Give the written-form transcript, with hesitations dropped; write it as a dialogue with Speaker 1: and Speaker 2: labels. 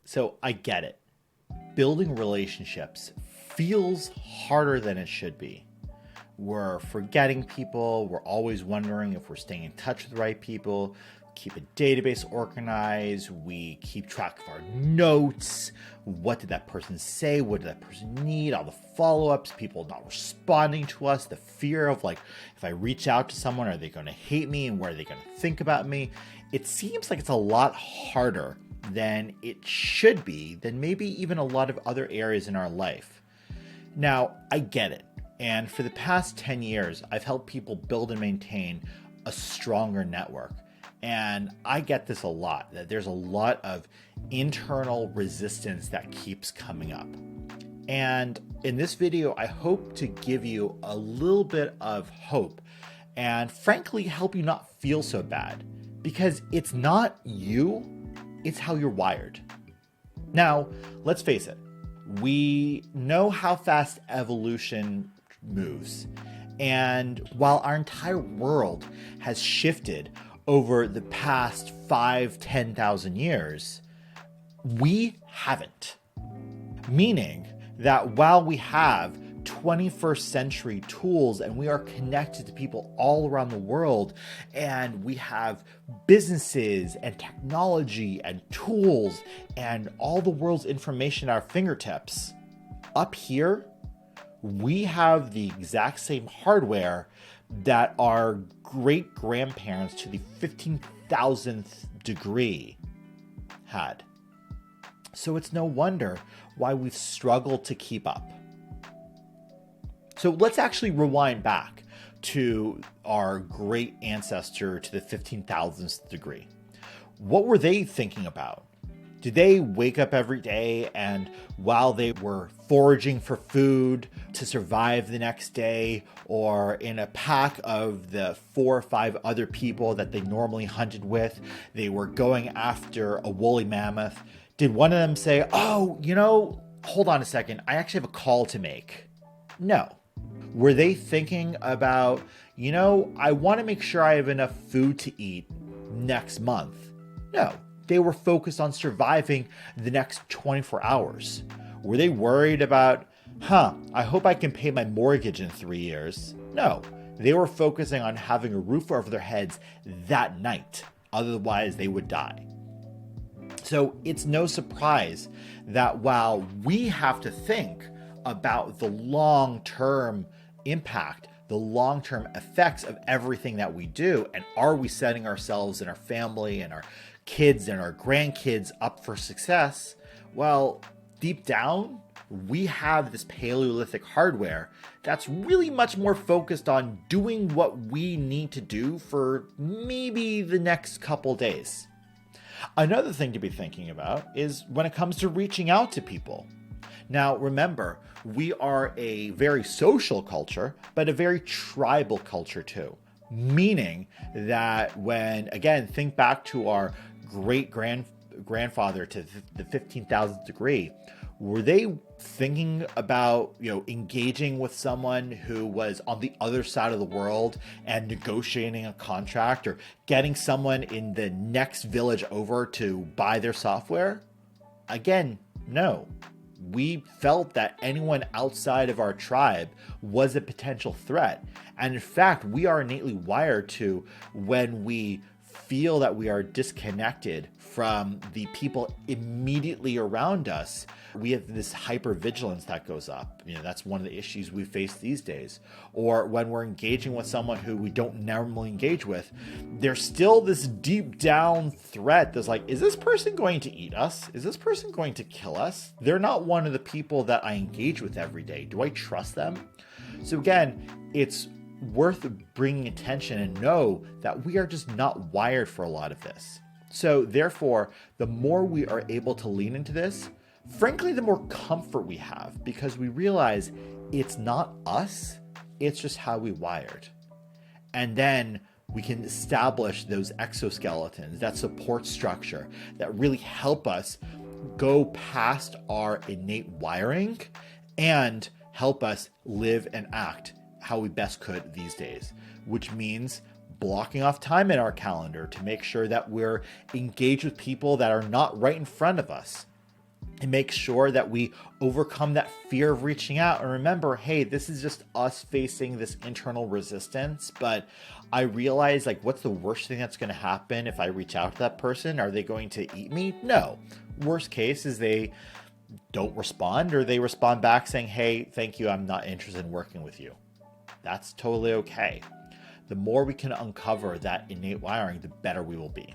Speaker 1: So I get it. Building relationships feels harder than it should be. We're forgetting people. We're always wondering if we're staying in touch with the right people. Keep a database organized. We keep track of our notes. What did that person say? What did that person need? All the follow-ups, people not responding to us, the fear of like, if I reach out to someone, are they going to hate me and what are they going to think about me? It seems like it's a lot harder than it should be, than maybe even a lot of other areas in our life. Now, I get it. And for the past 10 years, I've helped people build and maintain a stronger network. And I get this a lot, that there's a lot of internal resistance that keeps coming up. And in this video, I hope to give you a little bit of hope and frankly, help you not feel so bad, because it's not you, it's how you're wired. Now, let's face it. We know how fast evolution moves. And while our entire world has shifted over the past 10,000 years, we haven't. Meaning that while we have 21st century tools and we are connected to people all around the world, and we have businesses and technology and tools and all the world's information at our fingertips, up here, we have the exact same hardware that our great grandparents to the 15,000th degree had. So it's no wonder why we've struggled to keep up. So let's actually rewind back to our great ancestor to the 15,000th degree. What were they thinking about? Did they wake up every day and while they were foraging for food to survive the next day, or in a pack of the 4 or 5 other people that they normally hunted with, they were going after a woolly mammoth? Did one of them say, oh, hold on a second, I actually have a call to make? No. Were they thinking about, I want to make sure I have enough food to eat next month? No. They were focused on surviving the next 24 hours. Were they worried about, I hope I can pay my mortgage in 3 years? No. They were focusing on having a roof over their heads that night. Otherwise, they would die. So it's no surprise that while we have to think about the long-term impact, the long-term effects of everything that we do, and are we setting ourselves and our family and our kids and our grandkids up for success? Well, deep down, we have this Paleolithic hardware that's really much more focused on doing what we need to do for maybe the next couple days. Another thing to be thinking about is when it comes to reaching out to people. Now, remember, we are a very social culture, but a very tribal culture too. Meaning that when, again, think back to our great-grandfather to the 15,000th degree, were they thinking about, engaging with someone who was on the other side of the world and negotiating a contract, or getting someone in the next village over to buy their software? Again, no. We felt that anyone outside of our tribe was a potential threat. And in fact, we are innately wired to, when we feel that we are disconnected from the people immediately around us, we have this hypervigilance that goes up. That's one of the issues we face these days. Or when we're engaging with someone who we don't normally engage with, there's still this deep down threat that's like, is this person going to eat us? Is this person going to kill us? They're not one of the people that I engage with every day. Do I trust them? So again, it's worth bringing attention and know that we are just not wired for a lot of this. So therefore, the more we are able to lean into this, frankly, the more comfort we have, because we realize it's not us, it's just how we wired. And then we can establish those exoskeletons, that support structure that really help us go past our innate wiring and help us live and act how we best could these days, which means blocking off time in our calendar to make sure that we're engaged with people that are not right in front of us. and make sure that we overcome that fear of reaching out. And remember, hey, this is just us facing this internal resistance. But I realize, like, what's the worst thing that's going to happen if I reach out to that person? Are they going to eat me? No. Worst case is they don't respond, or they respond back saying, hey, thank you, I'm not interested in working with you. That's totally okay. The more we can uncover that innate wiring, the better we will be.